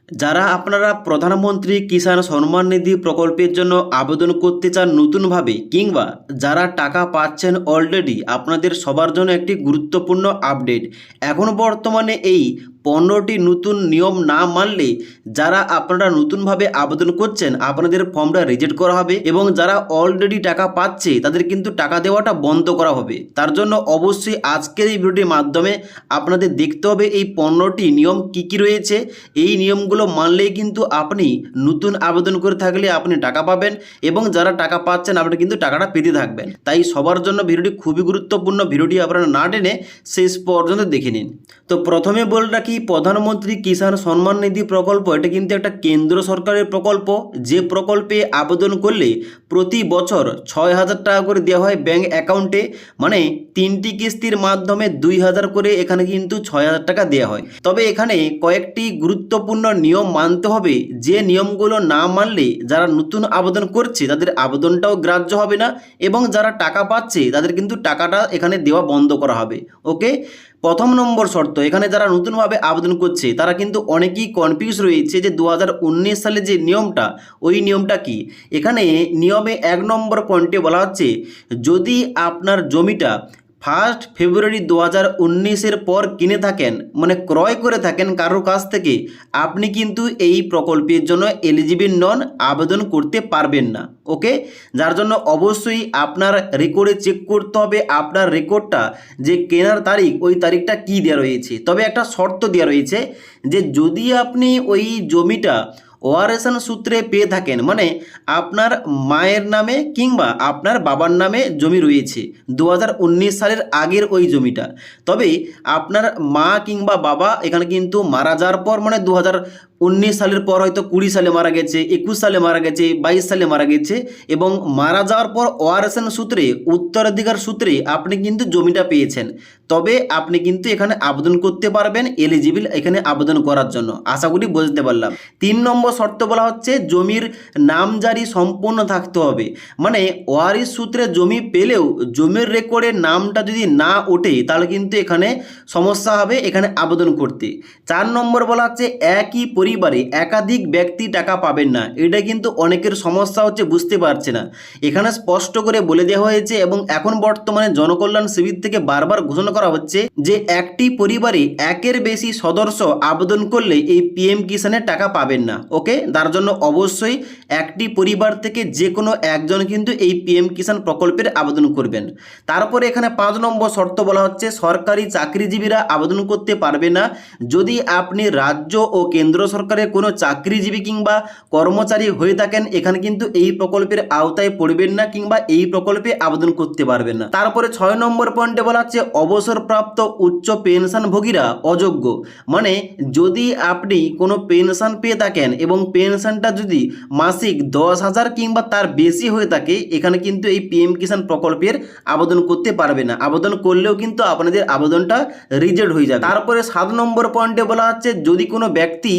যারা আপনারা প্রধানমন্ত্রী কিষাণ সম্মান নিধি প্রকল্পের জন্য আবেদন করতে চান নতুনভাবে, কিংবা যারা টাকা পাচ্ছেন অলরেডি, আপনাদের সবার জন্য একটি গুরুত্বপূর্ণ আপডেট। এখন বর্তমানে এই 15টি নতুন নিয়ম না মানলে যারা আপনারা নতুনভাবে আবেদন করছেন আপনাদের ফর্মটা রিজেক্ট করা হবে, এবং যারা অলরেডি টাকা পাচ্ছে তাদের কিন্তু টাকা দেওয়াটা বন্ধ করা হবে। তার জন্য অবশ্যই আজকের এই ভিডিওটির মাধ্যমে আপনাদের দেখতে হবে এই 15টি নিয়ম কি কি রয়েছে। এই নিয়মগুলো মানলেই কিন্তু আপনি নতুন আবেদন করে থাকলে আপনি টাকা পাবেন, এবং যারা টাকা পাচ্ছেন আপনি কিন্তু টাকাটা পেতে থাকবেন। তাই সবার জন্য ভিডিওটি খুবই গুরুত্বপূর্ণ, ভিডিওটি আপনারা না টেনে শেষ পর্যন্ত দেখে নিন। তো প্রথমে বলে রাখি, প্রধানমন্ত্রী কিষাণ সম্মান নিধি প্রকল্প এটা কিন্তু একটা কেন্দ্র সরকারের প্রকল্প, যে প্রকল্পে আবেদন করলে প্রতি বছর 6,000 টাকা করে দেওয়া হয় ব্যাঙ্ক অ্যাকাউন্টে। মানে 3টি কিস্তির মাধ্যমে 2,000 করে এখানে কিন্তু 6,000 টাকা দেওয়া হয়। তবে এখানে কয়েকটি গুরুত্বপূর্ণ নিয়ম মানতে হবে, যে নিয়মগুলো না মানলে যারা নতুন আবেদন করছে তাদের আবেদনটাও গ্রাহ্য হবে না, এবং যারা টাকা পাচ্ছে তাদের কিন্তু টাকাটা এখানে দেওয়া বন্ধ করা হবে। ওকে, প্রথম নম্বর শর্ত, এখানে যারা নতুনভাবে আবেদন করছে তারা কিন্তু অনেকেই কনফিউজ রয়েছে যে 2019 সালে যে নিয়মটা, ওই নিয়মটা কি। এখানে নিয়মে 1 নম্বর পয়েন্টে বলা হচ্ছে, যদি আপনার জমিটা 1 ফেব্রুয়ারি 2019-এর পর কিনে থাকেন, মানে ক্রয় করে থাকেন কারোর কাছ থেকে, আপনি কিন্তু এই প্রকল্পের জন্য এলিজিবল নন, আবেদন করতে পারবেন না। ওকে, যার জন্য অবশ্যই আপনার রেকর্ডে চেক করতে হবে আপনার রেকর্ডটা, যে কেনার তারিখ ওই তারিখটা কি দেওয়া রয়েছে। তবে একটা শর্ত দেওয়া রয়েছে, যে যদি আপনি ওই জমিটা ওয়ারেশন সূত্রে পেয়ে থাকেন, মানে আপনার মায়ের নামে কিংবা আপনার বাবার নামে জমি রয়েছে 2019 সালের আগের ওই জমিটা, তবে আপনার মা কিংবা বাবা এখানে কিন্তু মারা যাওয়ার পর, মানে 2019 সালের পর হয়তো 20 সালে মারা গেছে, 21 সালে মারা গেছে, 22 সালে মারা গেছে, এবং মারা যাওয়ার পর ওয়ারেশন সূত্রে, উত্তরাধিকার সূত্রে আপনি কিন্তু জমিটা পেয়েছেন, তবে আপনি কিন্তু এখানে আবেদন করতে পারবেন, এলিজিবল এখানে আবেদন করার জন্য। আশা করি বুঝতে পারলাম। 3 নম্বর শর্ত বলা হচ্ছে, জমির নামজারি সম্পূর্ণ থাকতে হবে। মানে ওয়ারিশ সূত্রে জমি পেলেও জমির রেকর্ডে নামটা যদি না ওঠে তাহলে কিন্তু এখানে সমস্যা হবে এখানে আবেদন করতে। 4 নম্বর বলা হচ্ছে, একই পরিবারে একাধিক ব্যক্তি টাকা পাবেন না। এটা কিন্তু অনেকের সমস্যা হচ্ছে, বুঝতে পারছে না। এখানে স্পষ্ট করে বলে দেওয়া হয়েছে, এবং এখন বর্তমানে জনকল্যাণ শিবির থেকে বারবার ঘোষণা করা হচ্ছে যে একটি পরিবারে একের বেশি সদস্য আবেদন করলে এই পিএম কিষাণের টাকা পাবেন না। ওকে, তার জন্য অবশ্যই একটি পরিবার থেকে যে কোনো একজন কিন্তু এই পিএম কিষাণ প্রকল্পের আবেদন করবেন। তারপরে এখানে 5 নম্বর শর্ত বলা হচ্ছে, সরকারি চাকরিজীবীরা আবেদন করতে পারবে না। যদি আপনি রাজ্য ও কেন্দ্র সরকারের কোনো চাকরিজীবী কিংবা কর্মচারী হয়ে থাকেন, এখানে কিন্তু এই প্রকল্পের আওতায় পড়বেন না, কিংবা এই প্রকল্পে আবেদন করতে পারবেন না। তারপরে 6 নম্বর পয়েন্টে বলা হচ্ছে, অবসরপ্রাপ্ত উচ্চ পেনশনভোগীরা অযোগ্য। মানে যদি আপনি কোনো পেনশন পেয়ে থাকেন এবং পেনশনটা যদি মাসিক 10,000 কিংবা তার বেশি হয়ে থাকে, এখানে কিন্তু এই পিএম কিষাণ প্রকল্পের আবেদন করতে পারবে না। আবেদন করলেও কিন্তু আপনাদের আবেদনটা রিজেক্ট হয়ে যাবে। তারপরে 7 নম্বর পয়েন্টে বলা হচ্ছে, যদি কোনো ব্যক্তি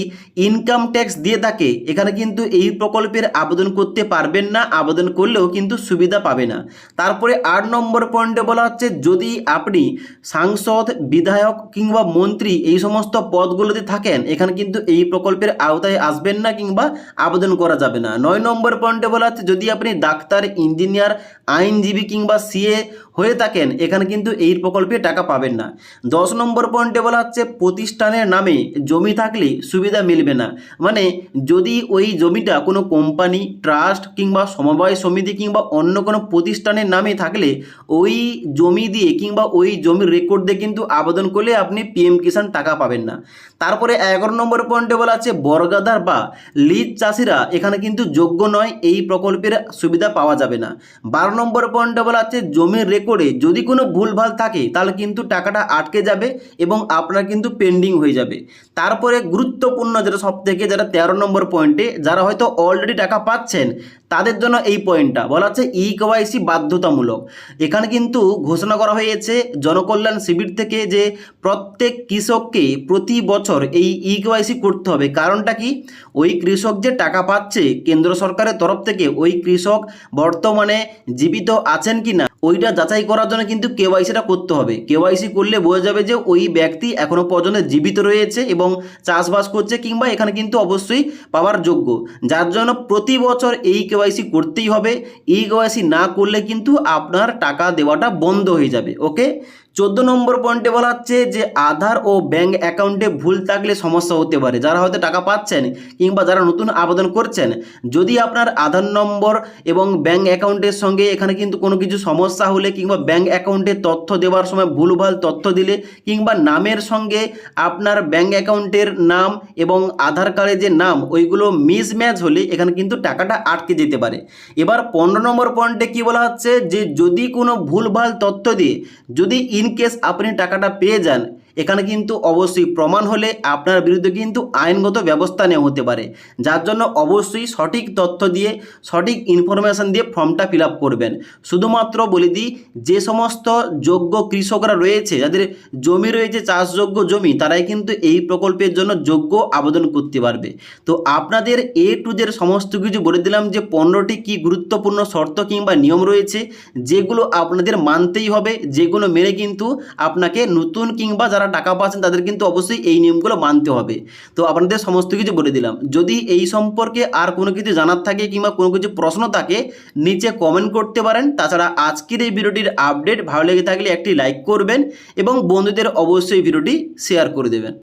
ইনকাম ট্যাক্স দিয়ে থাকে, এখানে কিন্তু এই প্রকল্পের আবেদন করতে পারবেন না, আবেদন করলেও কিন্তু সুবিধা পাবে না। তারপরে 8 নম্বর পয়েন্টে বলা হচ্ছে, যদি আপনি সাংসদ, বিধায়ক কিংবা মন্ত্রী এই সমস্ত পদগুলোতে থাকেন, এখানে কিন্তু এই প্রকল্পের আওতায় আসবেন না, কিংবা আবেদন করা যাবে না। 9 নম্বর পয়েন্টে বলা হচ্ছে, যদি আপনি ডাক্তার, ইঞ্জিনিয়ার, আইনজীবী কিংবা সিএ হয়ে থাকেন, এখানে কিন্তু এই প্রকল্পে টাকা পাবেন না। 10 নম্বর পয়েন্টে বলা হচ্ছে, প্রতিষ্ঠানের নামে জমি থাকলে সুবিধা মিলবে না। মানে যদি ওই জমিটা কোনো কোম্পানি, ট্রাস্ট কিংবা সমবায় সমিতি কিংবা অন্য কোনো প্রতিষ্ঠানের নামে থাকলে, ওই জমি দিয়ে কিংবা ওই জমির রেকর্ড দিয়ে কিন্তু আবেদন করলে আপনি পিএম কিষাণ টাকা পাবেন না। তারপরে 11 নম্বর পয়েন্টে বলা আছে, বর্গাদার বা লিজ চাষিরা এখানে কিন্তু যোগ্য নয়, এই প্রকল্পের সুবিধা পাওয়া যাবে না। 12 নম্বর পয়েন্টে বলা আছে, জমির রেকর্ডে যদি কোনো ভুলভাল থাকে তাহলে কিন্তু টাকাটা আটকে যাবে এবং আপনার কিন্তু পেন্ডিং হয়ে যাবে। তারপরে গুরুত্বপূর্ণ যেটা সব থেকে, যেটা 13 নম্বর পয়েন্টে, যারা হয়তো অলরেডি টাকা পাচ্ছেন তাদের জন্য এই পয়েন্টটা বলা হচ্ছে, ইকেওয়াইসি বাধ্যতামূলক। এখানে কিন্তু ঘোষণা করা হয়েছে জনকল্যাণ শিবির থেকে যে প্রত্যেক কৃষককে প্রতি বছর বছর এই ইকেওয়াইসি করতে হবে। কারণটা কি, ওই কৃষক যে টাকা পাচ্ছে কেন্দ্র সরকারের তরফ থেকে, ওই কৃষক বর্তমানে জীবিত আছেন কি না ওইটা যাচাই করার জন্য কিন্তু কেওয়াইসিটা করতে হবে। কেওয়াইসি করলে বোঝা যাবে যে ওই ব্যক্তি এখনো পর্যন্ত জীবিত রয়েছে এবং চাষবাস করছে, কিংবা এখানে কিন্তু অবশ্যই পাওয়ার যোগ্য। যার জন্য প্রতি বছর এই কেওয়াইসি করতেই হবে। এই কেওয়াইসি না করলে কিন্তু আপনার টাকা দেওয়াটা বন্ধ হয়ে যাবে। ওকে, 14 নম্বর পয়েন্টে বলা হচ্ছে যে আধার ও ব্যাংক অ্যাকাউন্টে ভুল থাকলে সমস্যা হতে পারে। যারা হয়তো টাকা পাচ্ছেন কিংবা যারা নতুন আবেদন করছেন, যদি আপনার আধার নম্বর এবং ব্যাংক অ্যাকাউন্টের সঙ্গে এখানে কিন্তু কোনো কিছু সমস্যা হলে, কিংবা ব্যাংক অ্যাকাউন্টে তথ্য দেওয়ার সময় ভুলভাল তথ্য দিলে, কিংবা নামের সঙ্গে আপনার ব্যাংক অ্যাকাউন্টের নাম এবং আধার কার্ডে যে নাম ওইগুলো মিসম্যাচ হলে এখানে কিন্তু টাকাটা আটকে যেতে পারে। এবার 15 নম্বর পয়েন্টে কি বলা হচ্ছে যে যদি কোনো ভুলভাল তথ্য দিয়ে যদি ইনকেস আপনি টাকাটা পেয়ে যান, এখানে কিন্তু অবশ্যই প্রমাণ হলে আপনার বিরুদ্ধে কিন্তু আইনগত ব্যবস্থা নেওয়া হতে পারে। যার জন্য অবশ্যই সঠিক তথ্য দিয়ে, সঠিক ইনফরমেশান দিয়ে ফর্মটা ফিল আপ করবেন। শুধুমাত্র বলে দিই, যে সমস্ত যোগ্য কৃষকরা রয়েছে, যাদের জমি রয়েছে চাষযোগ্য জমি, তারাই কিন্তু এই প্রকল্পের জন্য যোগ্য আবেদন করতে পারবে। তো আপনাদের টু জেড সমস্ত কিছু বলে দিলাম যে 15টি কি গুরুত্বপূর্ণ শর্ত কিংবা নিয়ম রয়েছে, যেগুলো আপনাদের মানতেই হবে, যেগুলো মেনে কিন্তু আপনাকে নতুন কিংবা যারা টাকা পাচ্ছেন তাদের কিন্তু অবশ্যই এই নিয়মগুলো মানতে হবে। তো আপনাদের সমস্ত কিছু বলে দিলাম। যদি এই সম্পর্কে আর কোনো কিছু জানার থাকে কিংবা কোনো কিছু প্রশ্ন থাকে, নিচে কমেন্ট করতে পারেন। তাছাড়া আজকের এই ভিডিওটির আপডেট ভালো লেগে থাকলে একটি লাইক করবেন এবং বন্ধুদের অবশ্যই ভিডিওটি শেয়ার করে দেবেন।